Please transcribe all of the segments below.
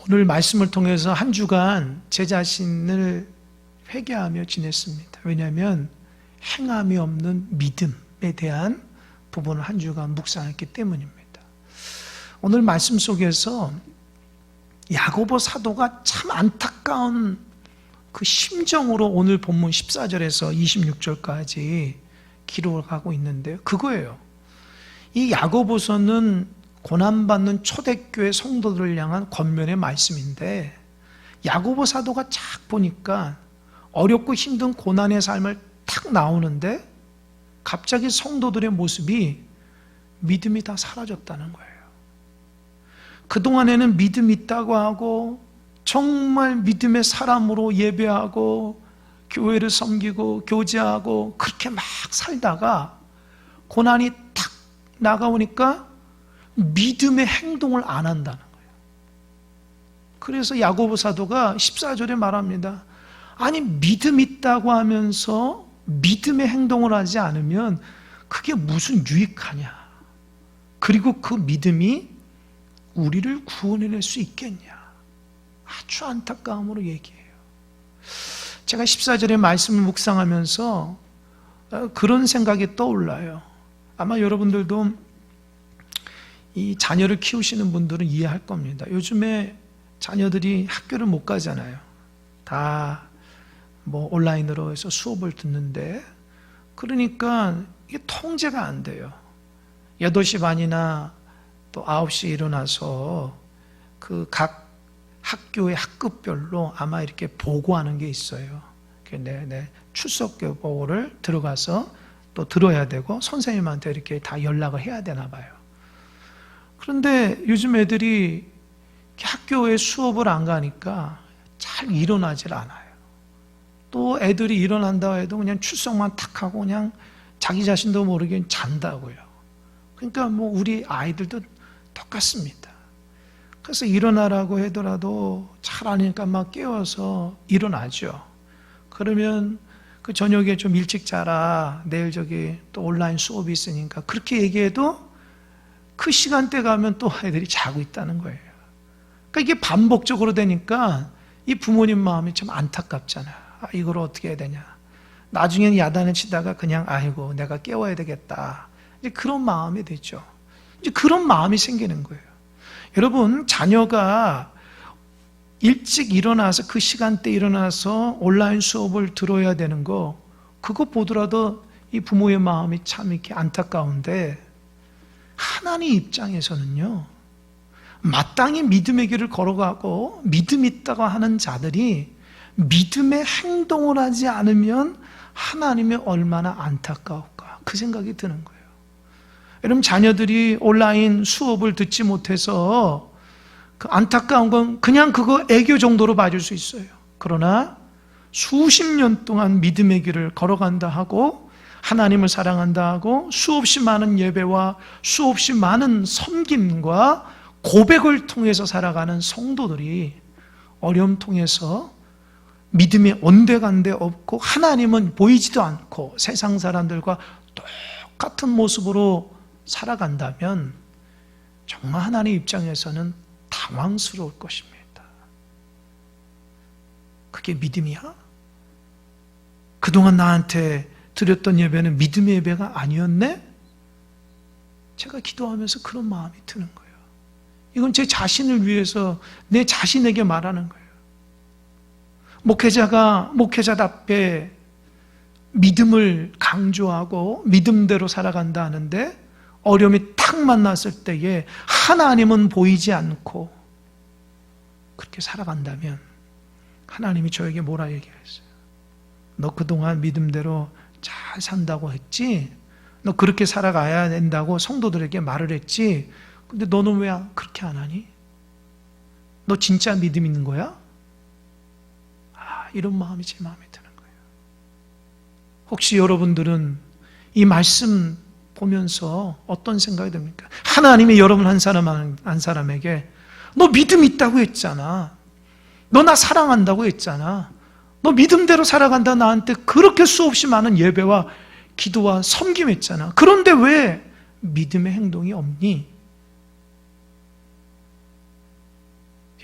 오늘 말씀을 통해서 한 주간 제 자신을 회개하며 지냈습니다. 왜냐하면 행함이 없는 믿음에 대한 부분을 한 주간 묵상했기 때문입니다. 오늘 말씀 속에서 야고보 사도가 참 안타까운 그 심정으로 오늘 본문 14절에서 26절까지 기록을 하고 있는데요. 그거예요. 이 야고보서는 고난받는 초대교회 성도들을 향한 권면의 말씀인데, 야고보 사도가 쫙 보니까 어렵고 힘든 고난의 삶을 탁 나오는데 갑자기 성도들의 모습이 믿음이 다 사라졌다는 거예요. 그동안에는 믿음 있다고 하고 정말 믿음의 사람으로 예배하고 교회를 섬기고 교제하고 그렇게 막 살다가 고난이 탁 나가오니까 믿음의 행동을 안 한다는 거예요. 그래서 야고보 사도가 14절에 말합니다. 아니, 믿음 있다고 하면서 믿음의 행동을 하지 않으면 그게 무슨 유익하냐? 그리고 그 믿음이 우리를 구원해낼 수 있겠냐? 아주 안타까움으로 얘기해요. 제가 14절의 말씀을 묵상하면서 그런 생각이 떠올라요. 아마 여러분들도 이 자녀를 키우시는 분들은 이해할 겁니다. 요즘에 자녀들이 학교를 못 가잖아요. 다 온라인으로 해서 수업을 듣는데, 그러니까 이게 통제가 안 돼요. 8시 반이나 또 9시에 일어나서 그 각 학교의 학급별로 아마 이렇게 보고하는 게 있어요. 출석 보고를 들어가서 또 들어야 되고 선생님한테 이렇게 다 연락을 해야 되나 봐요. 그런데 요즘 애들이 학교에 수업을 안 가니까 잘 일어나질 않아요. 또 애들이 일어난다고 해도 그냥 출석만 탁 하고 그냥 자기 자신도 모르게 잔다고요. 그러니까 우리 아이들도 똑같습니다. 그래서 일어나라고 하더라도 잘 아니까 막 깨워서 일어나죠. 그러면 그 저녁에 좀 일찍 자라, 내일 또 온라인 수업이 있으니까 그렇게 얘기해도 그 시간대 가면 또 애들이 자고 있다는 거예요. 그러니까 이게 반복적으로 되니까 이 부모님 마음이 참 안타깝잖아요. 이걸 어떻게 해야 되냐. 나중에는 야단을 치다가 그냥 아이고 내가 깨워야 되겠다. 이제 그런 마음이 되죠. 이제 그런 마음이 생기는 거예요. 여러분, 자녀가 일찍 일어나서 그 시간대에 일어나서 온라인 수업을 들어야 되는 거, 그거 보더라도 이 부모의 마음이 참 이렇게 안타까운데, 하나님 입장에서는요, 마땅히 믿음의 길을 걸어가고 믿음 있다고 하는 자들이 믿음의 행동을 하지 않으면 하나님이 얼마나 안타까울까, 그 생각이 드는 거예요. 여러분, 자녀들이 온라인 수업을 듣지 못해서 그 안타까운 건 그냥 그거 애교 정도로 봐줄 수 있어요. 그러나 수십 년 동안 믿음의 길을 걸어간다 하고 하나님을 사랑한다 하고 수없이 많은 예배와 수없이 많은 섬김과 고백을 통해서 살아가는 성도들이 어려움 통해서 믿음이 온데간데 없고 하나님은 보이지도 않고 세상 사람들과 똑같은 모습으로 살아간다면 정말 하나님 입장에서는 당황스러울 것입니다. 그게 믿음이야? 그동안 나한테 드렸던 예배는 믿음의 예배가 아니었네? 제가 기도하면서 그런 마음이 드는 거예요. 이건 제 자신을 위해서 내 자신에게 말하는 거예요. 목회자가 목회자답게 믿음을 강조하고 믿음대로 살아간다 하는데 어려움이 탁 만났을 때에 하나님은 보이지 않고 그렇게 살아간다면 하나님이 저에게 뭐라 얘기했어요? 너 그동안 믿음대로 잘 산다고 했지? 너 그렇게 살아가야 된다고 성도들에게 말을 했지? 근데 너는 왜 그렇게 안 하니? 너 진짜 믿음 있는 거야? 이런 마음이 제 마음에 드는 거예요. 혹시 여러분들은 이 말씀 보면서 어떤 생각이 듭니까? 하나님이 여러분 한 사람에게 너 믿음 있다고 했잖아. 너 나 사랑한다고 했잖아. 너 믿음대로 살아간다 나한테 그렇게 수없이 많은 예배와 기도와 섬김했잖아. 그런데 왜 믿음의 행동이 없니?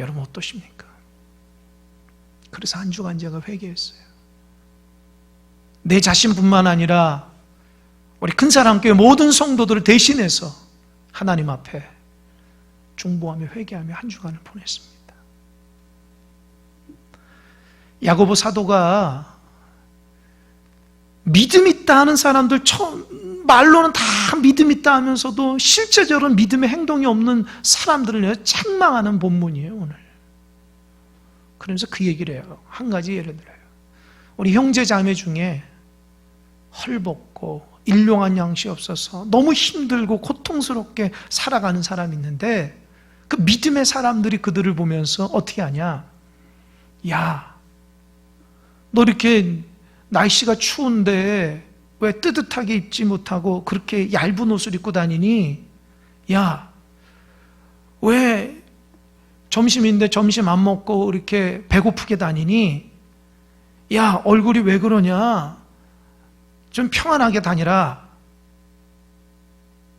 여러분 어떠십니까? 그래서 한 주간 제가 회개했어요. 내 자신뿐만 아니라 우리 큰사랑교회 모든 성도들을 대신해서 하나님 앞에 중보하며 회개하며 한 주간을 보냈습니다. 야고보 사도가 믿음 있다 하는 사람들 말로는 다 믿음 있다 하면서도 실제적으로 믿음의 행동이 없는 사람들을 책망하는 본문이에요, 오늘. 그러면서 그 얘기를 해요. 한 가지 예를 들어요. 우리 형제 자매 중에 헐벗고 일용할 양식 없어서 너무 힘들고 고통스럽게 살아가는 사람이 있는데 그 믿음의 사람들이 그들을 보면서 어떻게 하냐? 야, 너 이렇게 날씨가 추운데 왜 뜨뜻하게 입지 못하고 그렇게 얇은 옷을 입고 다니니? 야, 왜 점심인데 점심 안 먹고 이렇게 배고프게 다니니? 야, 얼굴이 왜 그러냐? 좀 평안하게 다니라.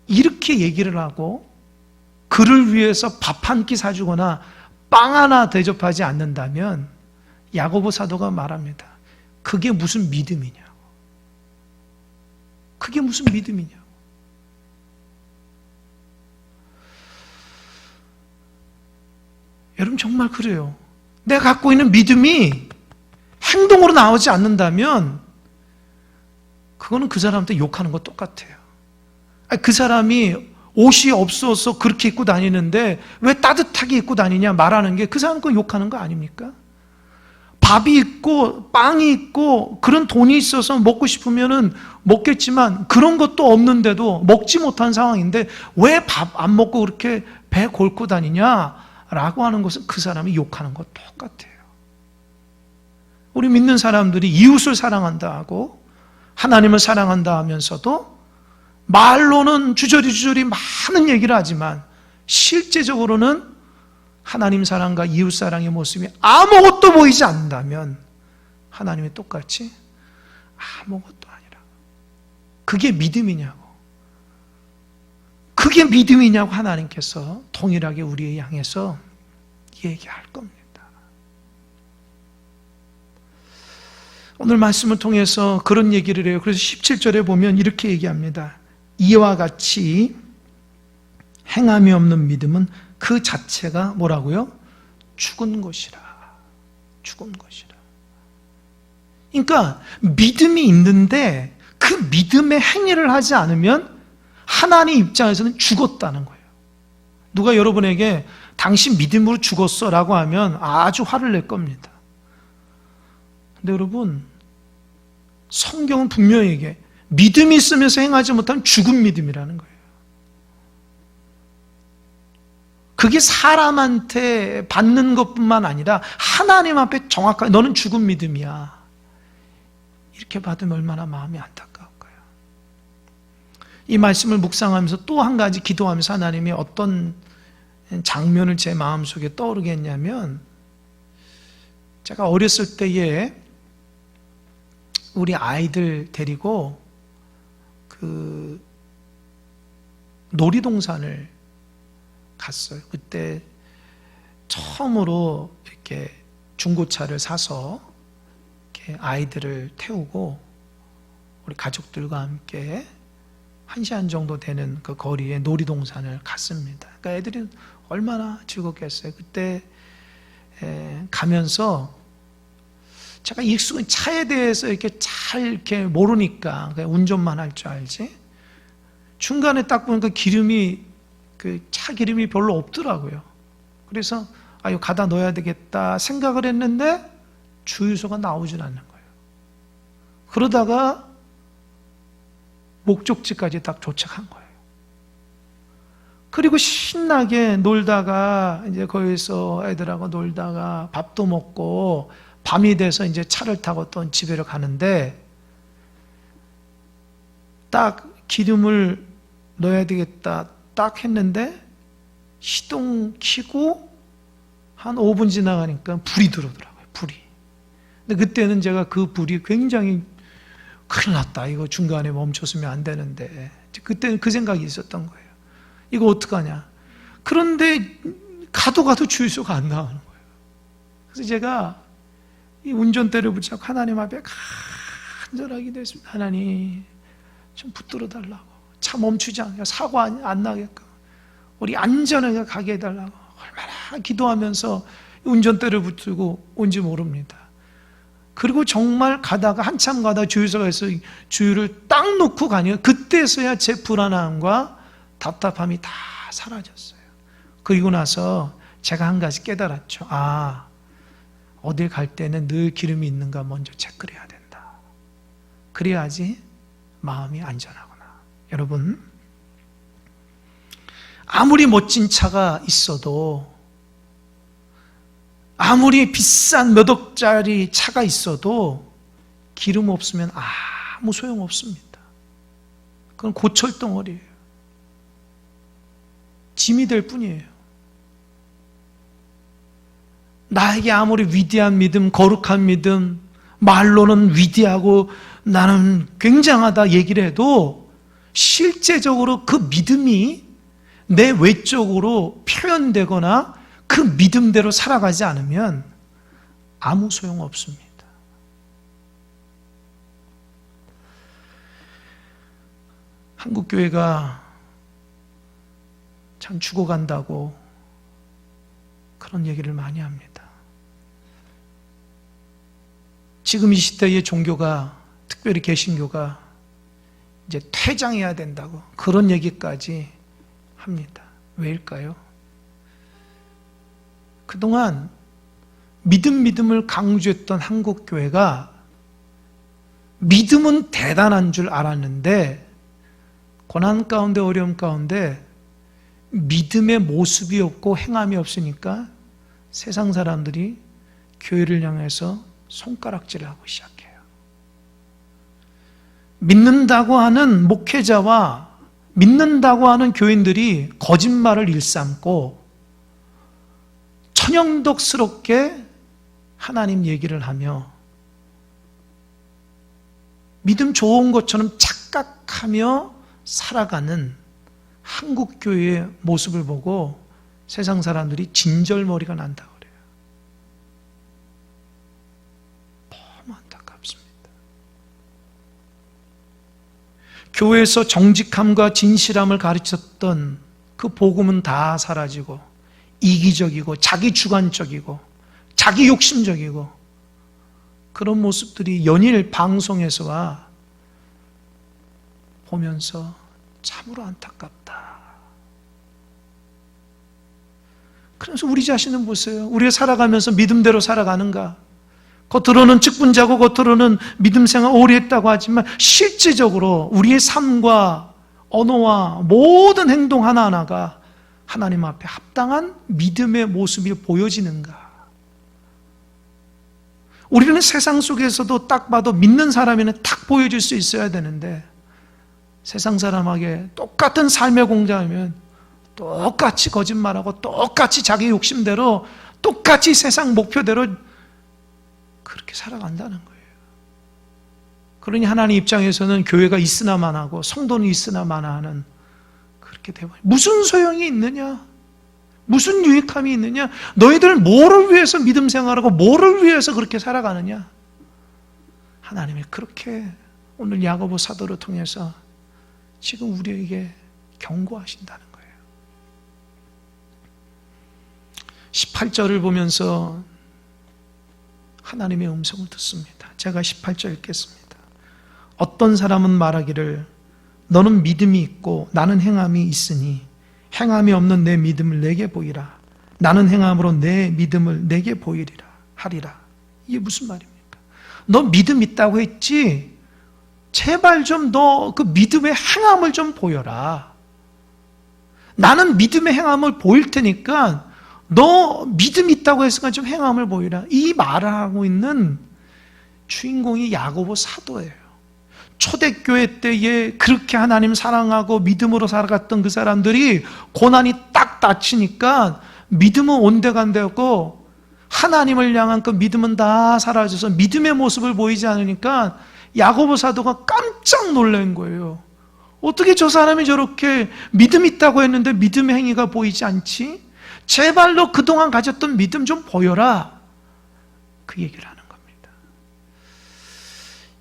이렇게 얘기를 하고 그를 위해서 밥 한 끼 사주거나 빵 하나 대접하지 않는다면 야고보 사도가 말합니다. 그게 무슨 믿음이냐고. 그게 무슨 믿음이냐고. 여러분 정말 그래요. 내가 갖고 있는 믿음이 행동으로 나오지 않는다면 그거는 그 사람한테 욕하는 거 똑같아요. 그 사람이 옷이 없어서 그렇게 입고 다니는데 왜 따뜻하게 입고 다니냐 말하는 게 그 사람 거 욕하는 거 아닙니까? 밥이 있고 빵이 있고 그런 돈이 있어서 먹고 싶으면은 먹겠지만 그런 것도 없는데도 먹지 못한 상황인데 왜 밥 안 먹고 그렇게 배 골고 다니냐라고 하는 것은 그 사람이 욕하는 거 똑같아요. 우리 믿는 사람들이 이웃을 사랑한다 하고 하나님을 사랑한다 하면서도 말로는 주저리 많은 얘기를 하지만 실제적으로는 하나님 사랑과 이웃 사랑의 모습이 아무것도 보이지 않는다면 하나님이 똑같이 아무것도 아니라 그게 믿음이냐고. 그게 믿음이냐고 하나님께서 동일하게 우리에 향해서 얘기할 겁니다. 오늘 말씀을 통해서 그런 얘기를 해요. 그래서 17절에 보면 이렇게 얘기합니다. 이와 같이 행함이 없는 믿음은 그 자체가 뭐라고요? 죽은 것이라. 죽은 것이라. 그러니까 믿음이 있는데 그 믿음의 행위를 하지 않으면 하나님 입장에서는 죽었다는 거예요. 누가 여러분에게 당신 믿음으로 죽었어 라고 하면 아주 화를 낼 겁니다. 근데 여러분, 성경은 분명히 얘기해. 믿음이 있으면서 행하지 못하면 죽은 믿음이라는 거예요. 그게 사람한테 받는 것뿐만 아니라 하나님 앞에 정확하게 너는 죽은 믿음이야. 이렇게 받으면 얼마나 마음이 안타까울까요? 이 말씀을 묵상하면서 또 한 가지 기도하면서 하나님이 어떤 장면을 제 마음속에 떠오르게 했냐면 제가 어렸을 때에 우리 아이들 데리고 그 놀이동산을 갔어요. 그때 처음으로 이렇게 중고차를 사서 이렇게 아이들을 태우고 우리 가족들과 함께 1시간 정도 되는 그 거리에 놀이동산을 갔습니다. 그러니까 애들이 얼마나 즐겁겠어요. 그때 가면서 제가 익숙한 차에 대해서 이렇게 잘 이렇게 모르니까 그냥 운전만 할 줄 알지. 중간에 딱 보니까 기름이 그 차 기름이 별로 없더라고요. 그래서 이거 가다 넣어야 되겠다 생각을 했는데 주유소가 나오질 않는 거예요. 그러다가 목적지까지 딱 도착한 거예요. 그리고 신나게 놀다가 이제 거기서 애들하고 놀다가 밥도 먹고 밤이 돼서 이제 차를 타고 또 집에로 가는데 딱 기름을 넣어야 되겠다 딱 했는데 시동 켜고 한 5분 지나가니까 불이 들어오더라고요. 불이. 근데 그때는 제가 그 불이 굉장히 큰일 났다. 이거 중간에 멈췄으면 안 되는데 그때는 그 생각이 있었던 거예요. 이거 어떡하냐. 그런데 가도 주유소가 안 나오는 거예요. 그래서 제가 이 운전대를 붙잡고 하나님 앞에 간절하게 기도했습니다. 하나님 좀 붙들어 달라고, 차 멈추지 않게, 사고 안 나게끔 우리 안전하게 가게 해달라고 얼마나 기도하면서 운전대를 붙들고 온지 모릅니다. 그리고 정말 가다가 한참 가다가 주유소가 있어 주유를 딱 놓고 가니까 그때서야 제 불안함과 답답함이 다 사라졌어요. 그리고 나서 제가 한 가지 깨달았죠. 어딜 갈 때는 늘 기름이 있는가 먼저 체크를 해야 된다. 그래야지 마음이 안전하구나. 여러분, 아무리 멋진 차가 있어도, 아무리 비싼 몇 억짜리 차가 있어도 기름 없으면 아무 소용없습니다. 그건 고철덩어리예요. 짐이 될 뿐이에요. 나에게 아무리 위대한 믿음, 거룩한 믿음, 말로는 위대하고 나는 굉장하다 얘기를 해도 실제적으로 그 믿음이 내 외적으로 표현되거나 그 믿음대로 살아가지 않으면 아무 소용없습니다. 한국교회가 참 죽어간다고 그런 얘기를 많이 합니다. 지금 이 시대의 종교가, 특별히 개신교가 이제 퇴장해야 된다고 그런 얘기까지 합니다. 왜일까요? 그동안 믿음을 강조했던 한국교회가 믿음은 대단한 줄 알았는데 고난 가운데 어려움 가운데 믿음의 모습이 없고 행함이 없으니까 세상 사람들이 교회를 향해서 손가락질을 하고 시작해요. 믿는다고 하는 목회자와 믿는다고 하는 교인들이 거짓말을 일삼고 천연덕스럽게 하나님 얘기를 하며 믿음 좋은 것처럼 착각하며 살아가는 한국교회의 모습을 보고 세상 사람들이 진절머리가 난다고 그래요. 너무 안타깝습니다. 교회에서 정직함과 진실함을 가르쳤던 그 복음은 다 사라지고 이기적이고 자기 주관적이고 자기 욕심적이고 그런 모습들이 연일 방송에서와 보면서 참으로 안타깝다. 그래서 우리 자신은 보세요. 우리가 살아가면서 믿음대로 살아가는가? 겉으로는 직분자고 겉으로는 믿음 생활 오래 했다고 하지만 실제적으로 우리의 삶과 언어와 모든 행동 하나하나가 하나님 앞에 합당한 믿음의 모습이 보여지는가? 우리는 세상 속에서도 딱 봐도 믿는 사람에는 딱 보여줄 수 있어야 되는데 세상 사람에게 똑같은 삶의 공장이면 똑같이 거짓말하고 똑같이 자기 욕심대로 똑같이 세상 목표대로 그렇게 살아간다는 거예요. 그러니 하나님 입장에서는 교회가 있으나만 하고 성도는 있으나만 하는 그렇게 되고 무슨 소용이 있느냐? 무슨 유익함이 있느냐? 너희들 뭐를 위해서 믿음 생활하고 뭐를 위해서 그렇게 살아가느냐? 하나님이 그렇게 오늘 야고보 사도를 통해서 지금 우리에게 경고하신다는 거예요. 18절을 보면서 하나님의 음성을 듣습니다. 제가 18절 읽겠습니다. 어떤 사람은 말하기를 너는 믿음이 있고 나는 행함이 있으니 행함이 없는 내 믿음을 내게 보이라. 나는 행함으로 내 믿음을 내게 보이리라 하리라. 이게 무슨 말입니까? 너 믿음 있다고 했지? 제발 좀 너 그 믿음의 행함을 좀 보여라. 나는 믿음의 행함을 보일 테니까 너 믿음 있다고 했으니까 좀 행함을 보이라. 이 말을 하고 있는 주인공이 야고보 사도예요. 초대교회 때에 그렇게 하나님 사랑하고 믿음으로 살아갔던 그 사람들이 고난이 딱 닥치니까 믿음은 온데간데였고 하나님을 향한 그 믿음은 다 사라져서 믿음의 모습을 보이지 않으니까 야고보 사도가 깜짝 놀란 거예요. 어떻게 저 사람이 저렇게 믿음 있다고 했는데 믿음의 행위가 보이지 않지? 제발 너 그동안 가졌던 믿음 좀 보여라. 그 얘기를 하는 겁니다.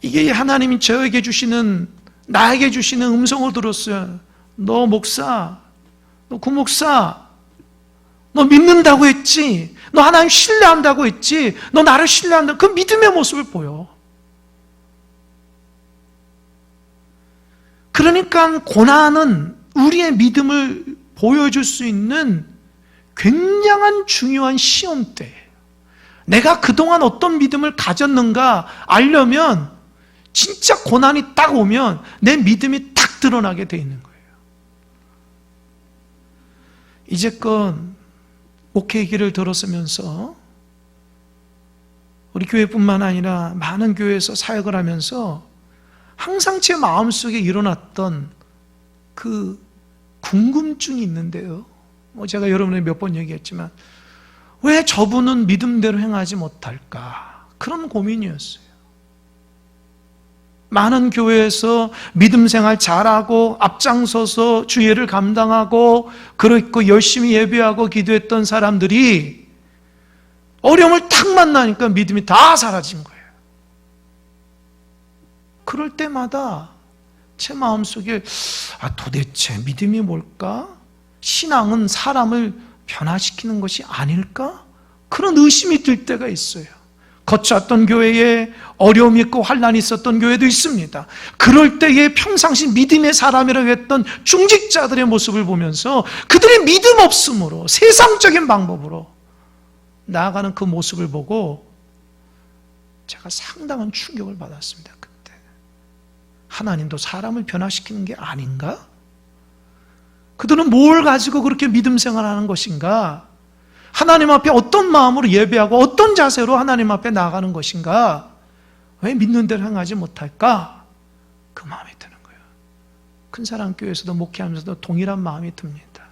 이게 하나님이 저에게 주시는, 나에게 주시는 음성을 들었어요. 너 목사, 너 구목사, 너 믿는다고 했지? 너 하나님 신뢰한다고 했지? 너 나를 신뢰한다. 그 믿음의 모습을 보여. 그러니까 고난은 우리의 믿음을 보여줄 수 있는 굉장한 중요한 시험대예요. 내가 그동안 어떤 믿음을 가졌는가 알려면 진짜 고난이 딱 오면 내 믿음이 딱 드러나게 돼 있는 거예요. 이제껏 목회 얘기를 들었으면서 우리 교회뿐만 아니라 많은 교회에서 사역을 하면서 항상 제 마음속에 일어났던 그 궁금증이 있는데요. 제가 여러분에게 몇 번 얘기했지만 왜 저분은 믿음대로 행하지 못할까? 그런 고민이었어요. 많은 교회에서 믿음 생활 잘하고 앞장서서 주예를 감당하고 그렇고 열심히 예배하고 기도했던 사람들이 어려움을 탁 만나니까 믿음이 다 사라진 거예요. 그럴 때마다 제 마음속에 도대체 믿음이 뭘까? 신앙은 사람을 변화시키는 것이 아닐까? 그런 의심이 들 때가 있어요. 거쳤던 교회에 어려움이 있고 환난이 있었던 교회도 있습니다. 그럴 때에 평상시 믿음의 사람이라고 했던 중직자들의 모습을 보면서 그들의 믿음 없음으로 세상적인 방법으로 나아가는 그 모습을 보고 제가 상당한 충격을 받았습니다. 그때 하나님도 사람을 변화시키는 게 아닌가? 그들은 뭘 가지고 그렇게 믿음 생활하는 것인가? 하나님 앞에 어떤 마음으로 예배하고 어떤 자세로 하나님 앞에 나아가는 것인가? 왜 믿는 대로 행하지 못할까? 그 마음이 드는 거예요. 큰사랑교회에서도 목회하면서도 동일한 마음이 듭니다.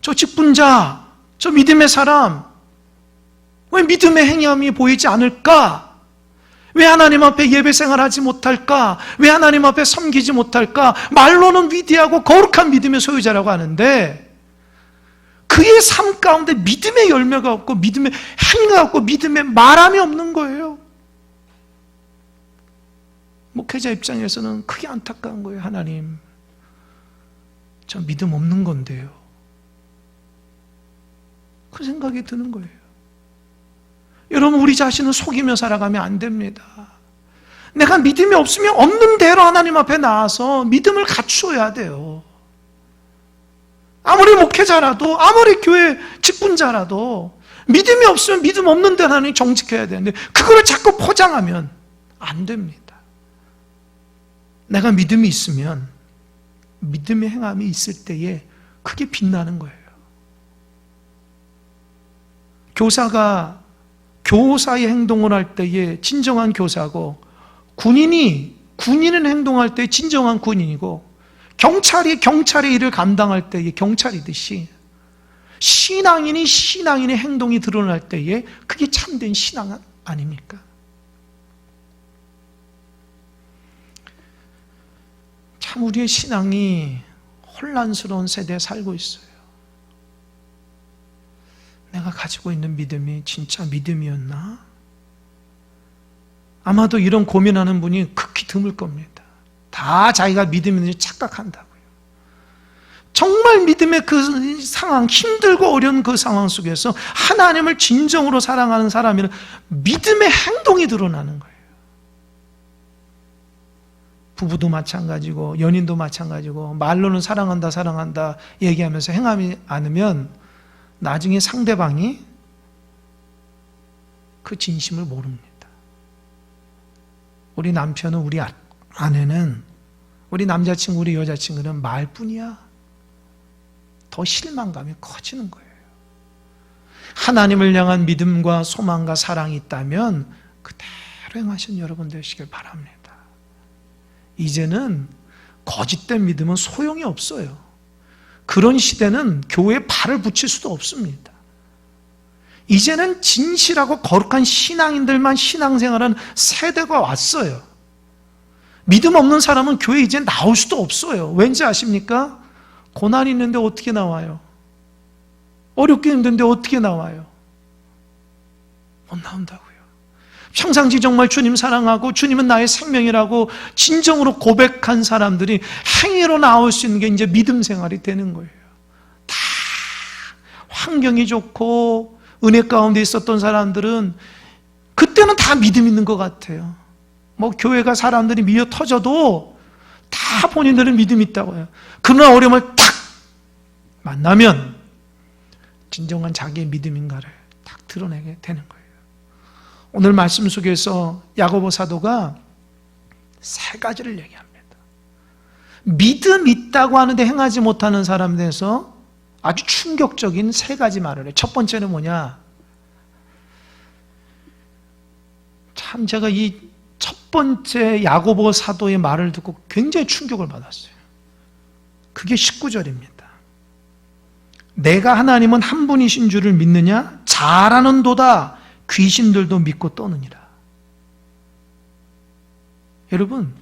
저 직분자, 저 믿음의 사람, 왜 믿음의 행함이 보이지 않을까? 왜 하나님 앞에 예배 생활하지 못할까? 왜 하나님 앞에 섬기지 못할까? 말로는 위대하고 거룩한 믿음의 소유자라고 하는데 그의 삶 가운데 믿음의 열매가 없고 믿음의 행위가 없고 믿음의 말함이 없는 거예요. 목회자 입장에서는 크게 안타까운 거예요. 하나님, 저 믿음 없는 건데요. 그 생각이 드는 거예요. 여러분, 우리 자신을 속이며 살아가면 안 됩니다. 내가 믿음이 없으면 없는 대로 하나님 앞에 나와서 믿음을 갖추어야 돼요. 아무리 목회자라도, 아무리 교회 직분자라도 믿음이 없으면 믿음 없는 대로 하나님 정직해야 되는데 그거를 자꾸 포장하면 안 됩니다. 내가 믿음이 있으면 믿음의 행함이 있을 때에 크게 빛나는 거예요. 교사가 교사의 행동을 할 때에 진정한 교사고 군인은 행동할 때 진정한 군인이고 경찰이 경찰의 일을 감당할 때에 경찰이듯이 신앙인이 신앙인의 행동이 드러날 때에 그게 참된 신앙 아닙니까? 참 우리의 신앙이 혼란스러운 세대에 살고 있어요. 내가 가지고 있는 믿음이 진짜 믿음이었나? 아마도 이런 고민하는 분이 극히 드물 겁니다. 다 자기가 믿음이 있는지 착각한다고요. 정말 믿음의 그 상황, 힘들고 어려운 그 상황 속에서 하나님을 진정으로 사랑하는 사람이란 믿음의 행동이 드러나는 거예요. 부부도 마찬가지고 연인도 마찬가지고 말로는 사랑한다 사랑한다 얘기하면서 행하지 않으면 나중에 상대방이 그 진심을 모릅니다. 우리 남편은 우리 아내는 우리 남자친구 우리 여자친구는 말뿐이야. 더 실망감이 커지는 거예요. 하나님을 향한 믿음과 소망과 사랑이 있다면 그대로 행하신 여러분 되시길 바랍니다. 이제는 거짓된 믿음은 소용이 없어요. 그런 시대는 교회에 발을 붙일 수도 없습니다. 이제는 진실하고 거룩한 신앙인들만 신앙생활하는 세대가 왔어요. 믿음 없는 사람은 교회에 이제 나올 수도 없어요. 왠지 아십니까? 고난이 있는데 어떻게 나와요? 어렵게 힘든데 어떻게 나와요? 못 나온다고요. 평상시 정말 주님 사랑하고 주님은 나의 생명이라고 진정으로 고백한 사람들이 행위로 나올 수 있는 게 이제 믿음 생활이 되는 거예요. 다 환경이 좋고 은혜 가운데 있었던 사람들은 그때는 다 믿음 있는 것 같아요. 뭐 교회가 사람들이 미어 터져도 다 본인들은 믿음 있다고 해요. 그러나 어려움을 탁 만나면 진정한 자기의 믿음인가를 딱 드러내게 되는 거예요. 오늘 말씀 속에서 야고보 사도가 세 가지를 얘기합니다. 믿음 있다고 하는데 행하지 못하는 사람에 대해서 아주 충격적인 세 가지 말을 해요. 첫 번째는 뭐냐? 참 제가 이 첫 번째 야고보 사도의 말을 듣고 굉장히 충격을 받았어요. 그게 19절입니다. 내가 하나님은 한 분이신 줄을 믿느냐? 잘하는도다 귀신들도 믿고 떠느니라. 여러분,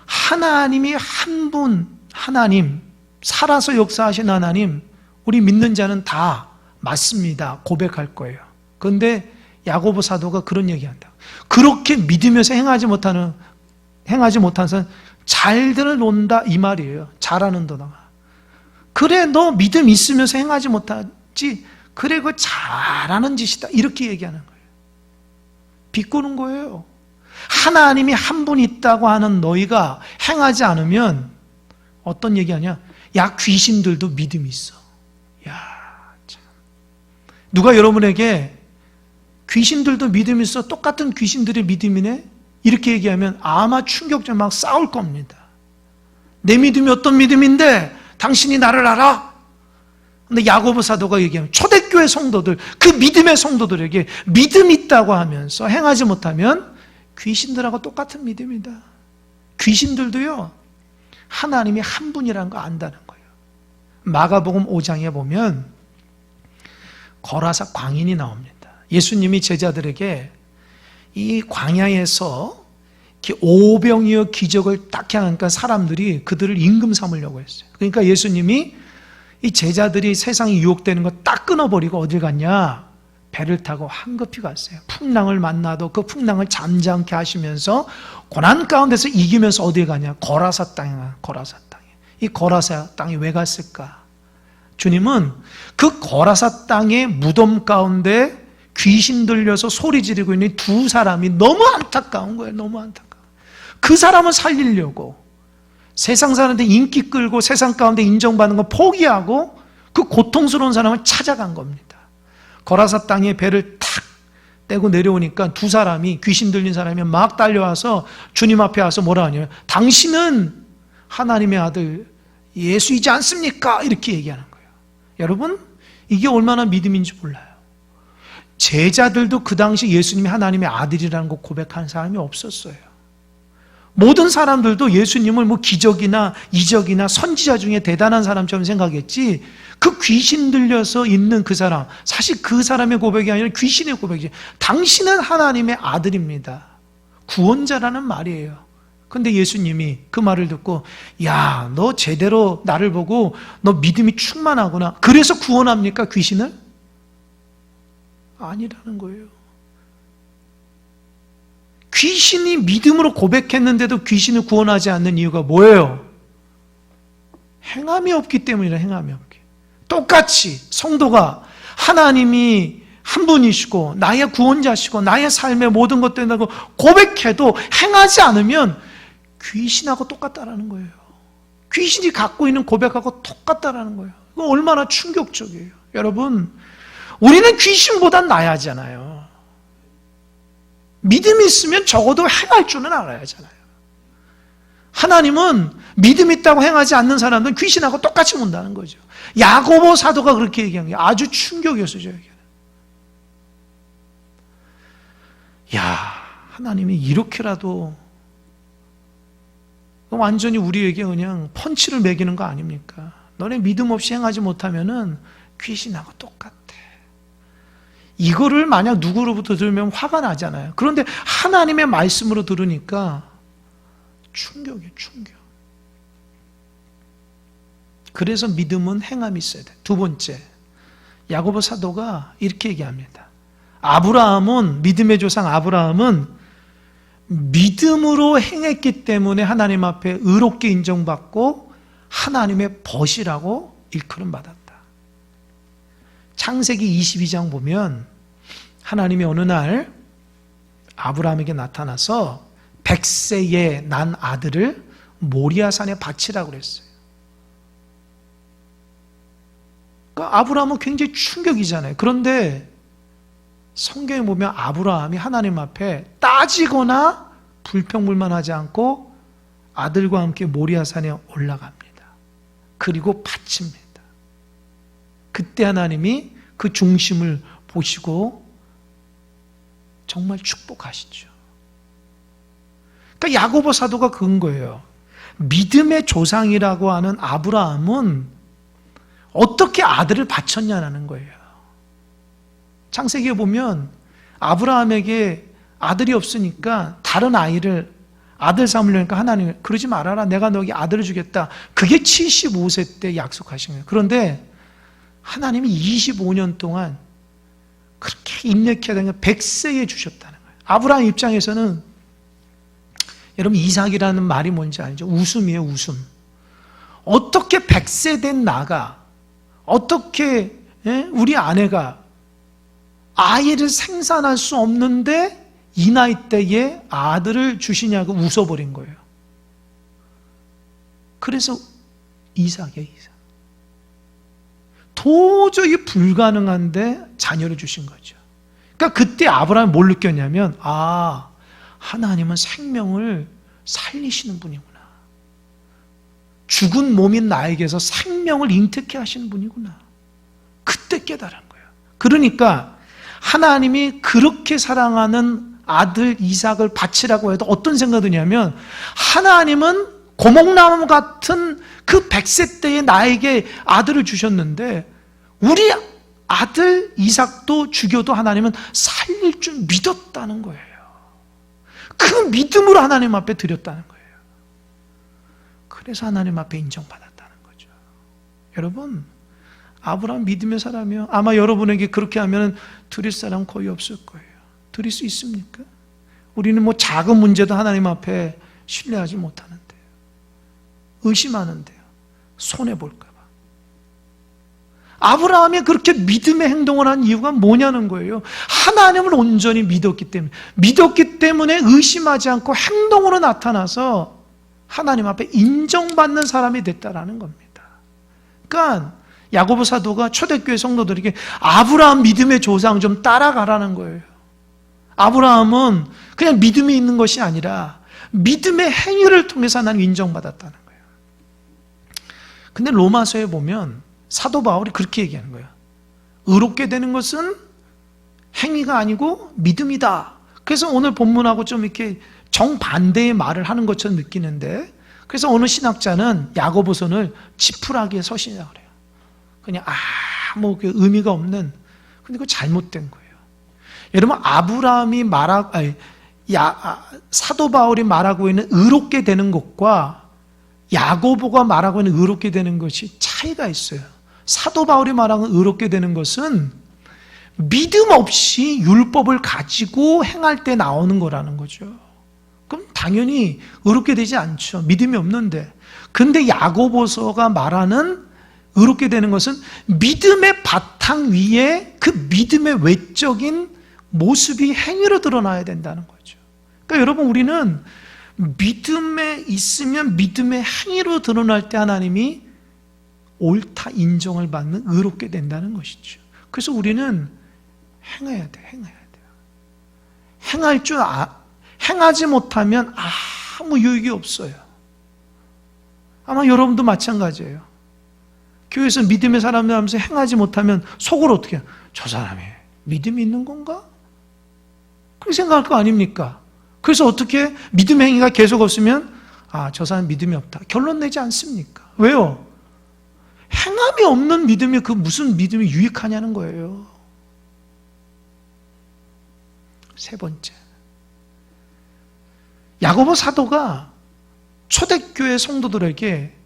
하나님이 한 분, 하나님, 살아서 역사하신 하나님, 우리 믿는 자는 다 맞습니다. 고백할 거예요. 그런데 야고보 사도가 그런 얘기한다. 그렇게 믿으면서 행하지 못하는 사람 잘들 논다 이 말이에요. 잘하는도다. 그래 너 믿음 있으면서 행하지 못하지, 그래 그거 잘하는 짓이다 이렇게 얘기하는 거예요. 비꼬는 거예요. 하나님이 한 분 있다고 하는 너희가 행하지 않으면 어떤 얘기하냐? 야 귀신들도 믿음이 있어. 야 참. 누가 여러분에게 귀신들도 믿음이 있어, 똑같은 귀신들의 믿음이네? 이렇게 얘기하면 아마 충격적으로 막 싸울 겁니다. 내 믿음이 어떤 믿음인데 당신이 나를 알아? 근데 야고보 사도가 얘기하면 초대교회 성도들, 그 믿음의 성도들에게 믿음이 있다고 하면서 행하지 못하면 귀신들하고 똑같은 믿음이다. 귀신들도요, 하나님이 한 분이라는 거 안다는 거예요. 마가복음 5장에 보면 거라사 광인이 나옵니다. 예수님이 제자들에게 이 광야에서 오병이어 기적을 딱 하니까 사람들이 그들을 임금 삼으려고 했어요. 그러니까 예수님이 이 제자들이 세상에 유혹되는 거 딱 끊어버리고 어딜 갔냐? 배를 타고 한급히 갔어요. 풍랑을 만나도 그 풍랑을 잠잠케 하시면서 고난 가운데서 이기면서 어딜 가냐? 거라사 땅에 가. 거라사 땅에. 이 거라사 땅에 왜 갔을까? 주님은 그 거라사 땅의 무덤 가운데 귀신 들려서 소리 지르고 있는 두 사람이 너무 안타까운 거예요. 너무 안타까워. 그 사람을 살리려고 세상 사람한테 인기 끌고 세상 가운데 인정받는 거 포기하고 그 고통스러운 사람을 찾아간 겁니다. 거라사 땅에 배를 탁 떼고 내려오니까 두 사람이, 귀신 들린 사람이 막 달려와서 주님 앞에 와서 뭐라 하냐면 당신은 하나님의 아들 예수이지 않습니까? 이렇게 얘기하는 거예요. 여러분, 이게 얼마나 믿음인지 몰라요. 제자들도 그 당시 예수님이 하나님의 아들이라는 거 고백하는 사람이 없었어요. 모든 사람들도 예수님을 뭐 기적이나 이적이나 선지자 중에 대단한 사람처럼 생각했지, 그 귀신 들려서 있는 그 사람, 사실 그 사람의 고백이 아니라 귀신의 고백이지. 당신은 하나님의 아들입니다. 구원자라는 말이에요. 근데 예수님이 그 말을 듣고, 야, 너 제대로 나를 보고 너 믿음이 충만하구나. 그래서 구원합니까, 귀신을? 아니라는 거예요. 귀신이 믿음으로 고백했는데도 귀신을 구원하지 않는 이유가 뭐예요? 행함이 없기 때문이라. 행함이 없기. 똑같이 성도가 하나님이 한 분이시고 나의 구원자시고 나의 삶의 모든 것 된다고 고백해도 행하지 않으면 귀신하고 똑같다라는 거예요. 귀신이 갖고 있는 고백하고 똑같다라는 거예요. 이거 얼마나 충격적이에요. 여러분, 우리는 귀신보단 나야잖아요. 믿음이 있으면 적어도 행할 줄은 알아야 하잖아요. 하나님은 믿음 있다고 행하지 않는 사람들은 귀신하고 똑같이 본다는 거죠. 야고보 사도가 그렇게 얘기한 게 아주 충격이었어요. 저에게는. 야, 하나님이 이렇게라도 완전히 우리에게 그냥 펀치를 매기는 거 아닙니까? 너네 믿음 없이 행하지 못하면은 귀신하고 똑같아. 이거를 만약 누구로부터 들으면 화가 나잖아요. 그런데 하나님의 말씀으로 들으니까 충격이에요, 충격. 그래서 믿음은 행함이 있어야 돼. 두 번째, 야고보 사도가 이렇게 얘기합니다. 아브라함은, 믿음의 조상 아브라함은 믿음으로 행했기 때문에 하나님 앞에 의롭게 인정받고 하나님의 벗이라고 일컬음 받았다. 창세기 22장 보면 하나님이 어느 날 아브라함에게 나타나서 100세에 난 아들을 모리아산에 바치라고 그랬어요. 그러니까 아브라함은 굉장히 충격이잖아요. 그런데 성경에 보면 아브라함이 하나님 앞에 따지거나 불평불만하지 않고 아들과 함께 모리아산에 올라갑니다. 그리고 바칩니다. 그때 하나님이 그 중심을 보시고 정말 축복하시죠. 그러니까 야고보 사도가 그런 거예요. 믿음의 조상이라고 하는 아브라함은 어떻게 아들을 바쳤냐는 거예요. 창세기에 보면 아브라함에게 아들이 없으니까 다른 아들 삼으려니까 하나님 그러지 말아라. 내가 너에게 아들을 주겠다. 그게 75세 때 약속하신 거예요. 그런데 하나님이 25년 동안 그렇게 입력해야 되는 걸 100세에 주셨다는 거예요. 아브라함 입장에서는 여러분 이삭이라는 말이 뭔지 알죠? 웃음이에요, 웃음. 어떻게 100세 된 나가, 어떻게 우리 아내가 아이를 생산할 수 없는데 이 나이 때에 아들을 주시냐고 웃어버린 거예요. 그래서 이삭이에요, 이삭. 도저히 불가능한데 자녀를 주신 거죠. 그러니까 그때 아브라함이 뭘 느꼈냐면 하나님은 생명을 살리시는 분이구나. 죽은 몸인 나에게서 생명을 잉태케 하시는 분이구나. 그때 깨달은 거예요. 그러니까 하나님이 그렇게 사랑하는 아들 이삭을 바치라고 해도 어떤 생각이 드냐면 하나님은 고목나무 같은 그 100세 때에 나에게 아들을 주셨는데 우리 아들 이삭도 죽여도 하나님은 살릴 줄 믿었다는 거예요. 그 믿음으로 하나님 앞에 드렸다는 거예요. 그래서 하나님 앞에 인정받았다는 거죠. 여러분, 아브라함 믿음의 사람이요. 아마 여러분에게 그렇게 하면 드릴 사람 거의 없을 거예요. 드릴 수 있습니까? 우리는 뭐 작은 문제도 하나님 앞에 신뢰하지 못하는데요. 의심하는데요. 손해볼까 봐. 아브라함이 그렇게 믿음의 행동을 한 이유가 뭐냐는 거예요. 하나님을 온전히 믿었기 때문에 의심하지 않고 행동으로 나타나서 하나님 앞에 인정받는 사람이 됐다라는 겁니다. 그러니까 야고보 사도가 초대교회 성도들에게 아브라함 믿음의 조상 좀 따라가라는 거예요. 아브라함은 그냥 믿음이 있는 것이 아니라 믿음의 행위를 통해서 하나님 인정받았다는 거예요. 근데 로마서에 보면 사도 바울이 그렇게 얘기하는 거예요. 의롭게 되는 것은 행위가 아니고 믿음이다. 그래서 오늘 본문하고 좀 이렇게 정반대의 말을 하는 것처럼 느끼는데, 그래서 어느 신학자는 야고보서를 지푸라기의 서신이라고 그래요. 그냥 아무 의미가 없는, 근데 그거 잘못된 거예요. 여러분, 사도 바울이 말하고 있는 의롭게 되는 것과 야고보가 말하고 있는 의롭게 되는 것이 차이가 있어요. 사도 바울이 말하는 의롭게 되는 것은 믿음 없이 율법을 가지고 행할 때 나오는 거라는 거죠. 그럼 당연히 의롭게 되지 않죠. 믿음이 없는데. 근데 야고보서가 말하는 의롭게 되는 것은 믿음의 바탕 위에 그 믿음의 외적인 모습이 행위로 드러나야 된다는 거죠. 그러니까 여러분, 우리는 믿음에 있으면 믿음의 행위로 드러날 때 하나님이 옳다 인정을 받는 의롭게 된다는 것이죠. 그래서 우리는 행해야 돼요. 행하지 못하면 아무 유익이 없어요. 아마 여러분도 마찬가지예요. 교회에서 믿음의 사람들 하면서 행하지 못하면 속으로 어떻게 해요? 저 사람이 믿음이 있는 건가? 그렇게 생각할 거 아닙니까? 그래서 어떻게 믿음의 행위가 계속 없으면 저 사람 믿음이 없다. 결론 내지 않습니까? 왜요? 행함이 없는 믿음이 그 무슨 믿음이 유익하냐는 거예요. 세 번째, 야고보 사도가 초대교회 성도들에게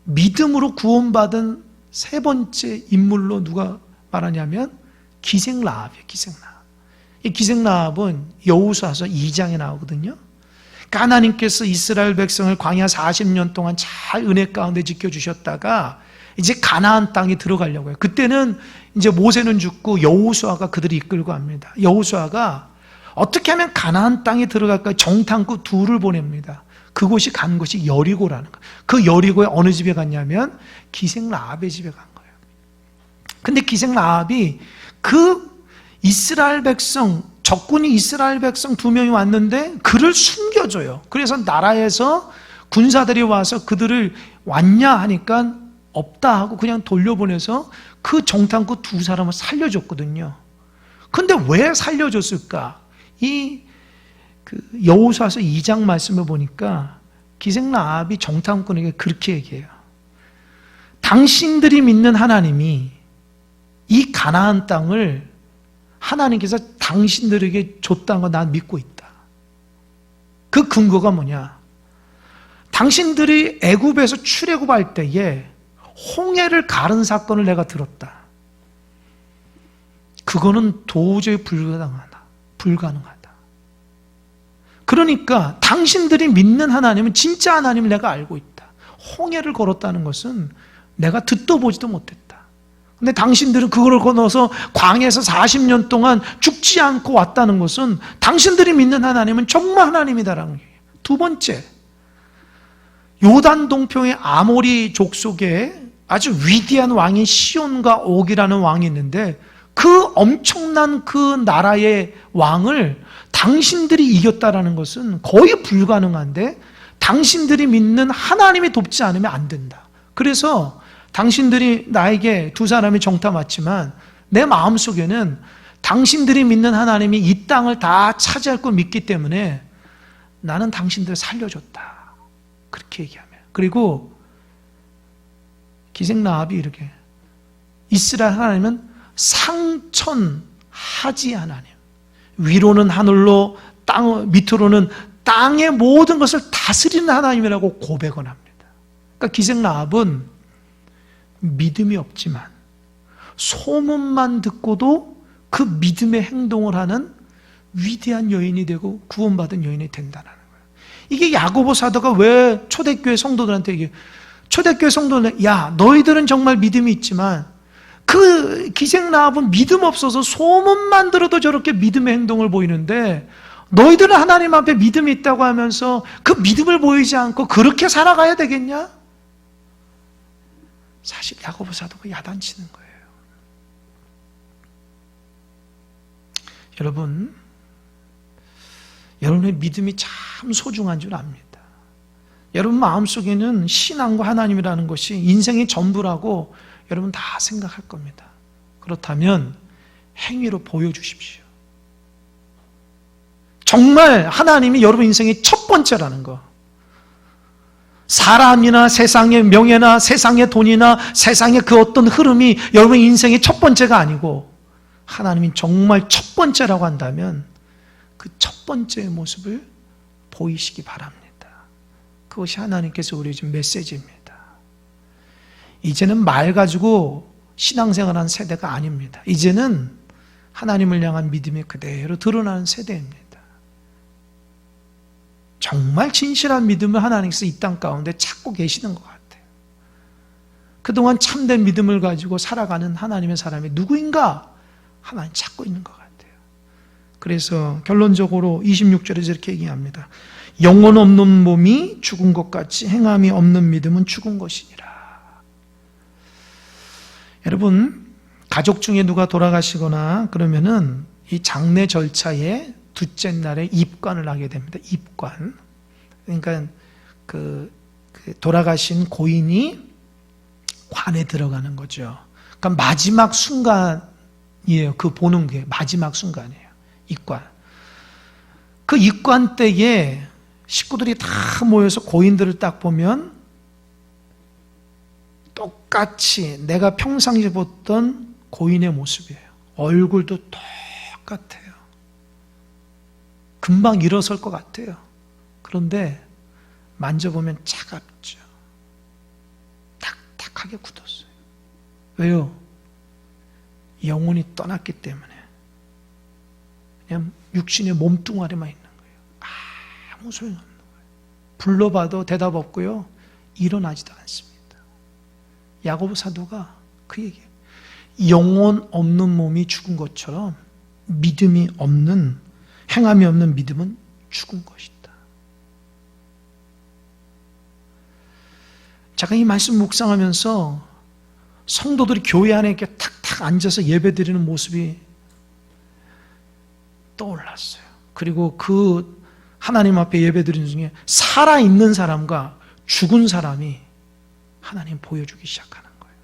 믿음으로 구원받은 세 번째 인물로 누가 말하냐면 기생라합이에요. 기생라합. 이 기생라합은 여호수아서 2장에 나오거든요. 그러니까 하나님께서 이스라엘 백성을 광야 40년 동안 잘 은혜 가운데 지켜주셨다가 이제 가나안 땅에 들어가려고 해요. 그때는 이제 모세는 죽고 여호수아가 그들을 이끌고 갑니다. 여호수아가 어떻게 하면 가나안 땅에 들어갈까 정탐꾼 둘을 보냅니다. 그곳이 간 곳이 여리고라는 거예요. 그 여리고에 어느 집에 갔냐면 기생라합의 집에 간 거예요. 근데 기생라합이 그 이스라엘 백성, 적군이 이스라엘 백성 2명이 왔는데 그를 숨겨줘요. 그래서 나라에서 군사들이 와서 그들을 왔냐 하니까 없다 하고 그냥 돌려보내서 그 정탐꾼 2사람을 살려줬거든요. 근데 왜 살려줬을까? 여호수아서 2장 말씀을 보니까 기생라합이 정탐꾼에게 그렇게 얘기해요. 당신들이 믿는 하나님이 이 가나안 땅을 하나님께서 당신들에게 줬다는 거 난 믿고 있다. 그 근거가 뭐냐? 당신들이 애굽에서 출애굽할 때에 홍해를 가른 사건을 내가 들었다. 그거는 도저히 불가능하다. 그러니까 당신들이 믿는 하나님은 진짜 하나님을 내가 알고 있다. 홍해를 걸었다는 것은 내가 듣도 보지도 못했다. 근데 당신들은 그거를 건너서 광야에서 40년 동안 죽지 않고 왔다는 것은 당신들이 믿는 하나님은 정말 하나님이다라는 거예요. 두 번째, 요단 동평의 아모리 족속에 아주 위대한 왕인 시온과 옥이라는 왕이 있는데 그 엄청난 그 나라의 왕을 당신들이 이겼다라는 것은 거의 불가능한데 당신들이 믿는 하나님이 돕지 않으면 안 된다. 그래서 당신들이 나에게 2사람이 정탐 왔지만 내 마음속에는 당신들이 믿는 하나님이 이 땅을 다 차지할 걸 믿기 때문에 나는 당신들을 살려줬다. 그렇게 얘기하면. 그리고 기생라합이 이렇게 이스라엘 하나님은 상천하지 하나님, 위로는 하늘로 밑으로는 땅의 모든 것을 다스리는 하나님이라고 고백을 합니다. 그러니까 기생라합은 믿음이 없지만 소문만 듣고도 그 믿음의 행동을 하는 위대한 여인이 되고 구원받은 여인이 된다는 거예요. 이게 야고보 사도가 왜 초대교회 성도들한테 얘기해요. 초대교회 성도들은 야 너희들은 정말 믿음이 있지만 그 기생라합은 믿음 없어서 소문만 들어도 저렇게 믿음의 행동을 보이는데 너희들은 하나님 앞에 믿음이 있다고 하면서 그 믿음을 보이지 않고 그렇게 살아가야 되겠냐? 사실 야고보 사도가 야단치는 거예요. 여러분의 믿음이 참 소중한 줄 압니다. 여러분 마음속에는 신앙과 하나님이라는 것이 인생의 전부라고 여러분 다 생각할 겁니다. 그렇다면 행위로 보여주십시오. 정말 하나님이 여러분 인생의 첫 번째라는 거. 사람이나 세상의 명예나 세상의 돈이나 세상의 그 어떤 흐름이 여러분 인생의 첫 번째가 아니고 하나님이 정말 첫 번째라고 한다면 그 첫 번째의 모습을 보이시기 바랍니다. 그것이 하나님께서 우리에게 준 메시지입니다. 이제는 말 가지고 신앙생활하는 세대가 아닙니다. 이제는 하나님을 향한 믿음이 그대로 드러나는 세대입니다. 정말 진실한 믿음을 하나님께서 이 땅 가운데 찾고 계시는 것 같아요. 그동안 참된 믿음을 가지고 살아가는 하나님의 사람이 누구인가? 하나님 찾고 있는 것 같아요. 그래서 결론적으로 26절에서 이렇게 얘기합니다. 영혼 없는 몸이 죽은 것 같이 행함이 없는 믿음은 죽은 것이니라. 여러분, 가족 중에 누가 돌아가시거나 그러면은 이 장례 절차의 둘째 날에 입관을 하게 됩니다. 입관. 그러니까 그 돌아가신 고인이 관에 들어가는 거죠. 그러니까 마지막 순간이에요. 그 보는 게 마지막 순간이에요. 입관. 그 입관 때에 식구들이 다 모여서 고인들을 딱 보면 똑같이 내가 평상시에 봤던 고인의 모습이에요. 얼굴도 똑같아요. 금방 일어설 것 같아요. 그런데 만져보면 차갑죠. 딱딱하게 굳었어요. 왜요? 영혼이 떠났기 때문에. 그냥 육신의 몸뚱아리만 있는 거예요. 아무 소용없는 거예요. 불러봐도 대답 없고요. 일어나지도 않습니다. 야고보 사도가 그 얘기예요. 영혼 없는 몸이 죽은 것처럼 믿음이 없는, 행함이 없는 믿음은 죽은 것이다. 제가 이 말씀 묵상하면서 성도들이 교회 안에 이렇게 탁탁 앉아서 예배드리는 모습이 떠올랐어요. 그리고 그 하나님 앞에 예배드리는 중에 살아있는 사람과 죽은 사람이 하나님 보여주기 시작하는 거예요.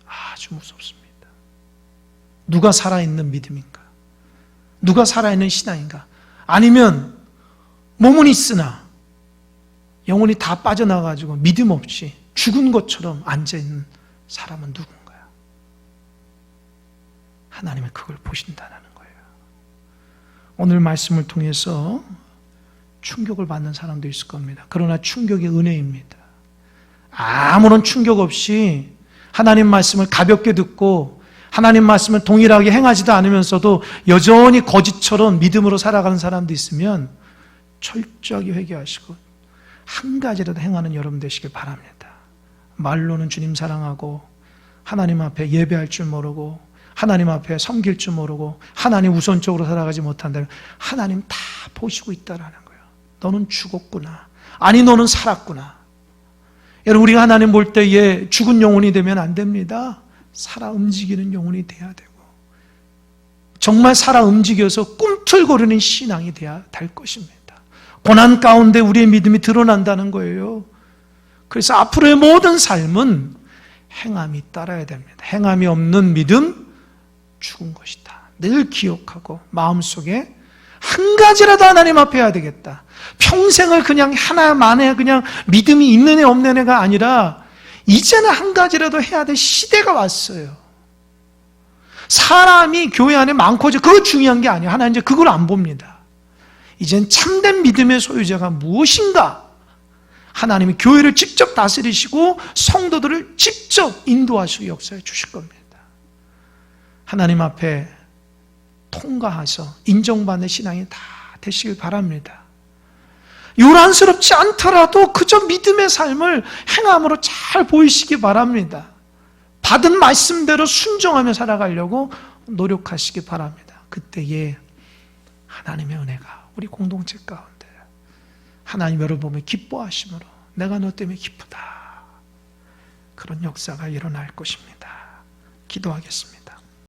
아주 무섭습니다. 누가 살아있는 믿음인가? 누가 살아있는 신앙인가? 아니면 몸은 있으나 영혼이 다 빠져나가지고 믿음 없이 죽은 것처럼 앉아있는 사람은 누군가요? 하나님은 그걸 보신다는 거예요. 오늘 말씀을 통해서 충격을 받는 사람도 있을 겁니다. 그러나 충격이 은혜입니다. 아무런 충격 없이 하나님 말씀을 가볍게 듣고 하나님 말씀을 동일하게 행하지도 않으면서도 여전히 거짓처럼 믿음으로 살아가는 사람도 있으면 철저하게 회개하시고 한 가지라도 행하는 여러분 되시길 바랍니다. 말로는 주님 사랑하고 하나님 앞에 예배할 줄 모르고 하나님 앞에 섬길 줄 모르고 하나님 우선적으로 살아가지 못한다면 하나님 다 보시고 있다라는 거예요. 너는 죽었구나. 아니 너는 살았구나. 여러분 우리가 하나님 볼 때에 죽은 영혼이 되면 안 됩니다. 살아 움직이는 영혼이 돼야 되고 정말 살아 움직여서 꿈틀거리는 신앙이 돼야 될 것입니다. 고난 가운데 우리의 믿음이 드러난다는 거예요. 그래서 앞으로의 모든 삶은 행함이 따라야 됩니다. 행함이 없는 믿음 죽은 것이다. 늘 기억하고 마음속에 한 가지라도 하나님 앞에 해야 되겠다. 평생을 그냥 하나만에 그냥 믿음이 있는 애 없는 애가 아니라 이제는 한 가지라도 해야 될 시대가 왔어요. 사람이 교회 안에 많고 그거 중요한 게 아니에요. 하나님 이제 그걸 안 봅니다. 이젠 참된 믿음의 소유자가 무엇인가? 하나님이 교회를 직접 다스리시고 성도들을 직접 인도하시고 역사해 주실 겁니다. 하나님 앞에 통과해서 인정받는 신앙이 다 되시길 바랍니다. 요란스럽지 않더라도 그저 믿음의 삶을 행함으로 잘 보이시기 바랍니다. 받은 말씀대로 순종하며 살아가려고 노력하시기 바랍니다. 그때에 하나님의 은혜가 우리 공동체 가운데 하나님 여러분 보면 기뻐하심으로 내가 너 때문에 기쁘다. 그런 역사가 일어날 것입니다. 기도하겠습니다.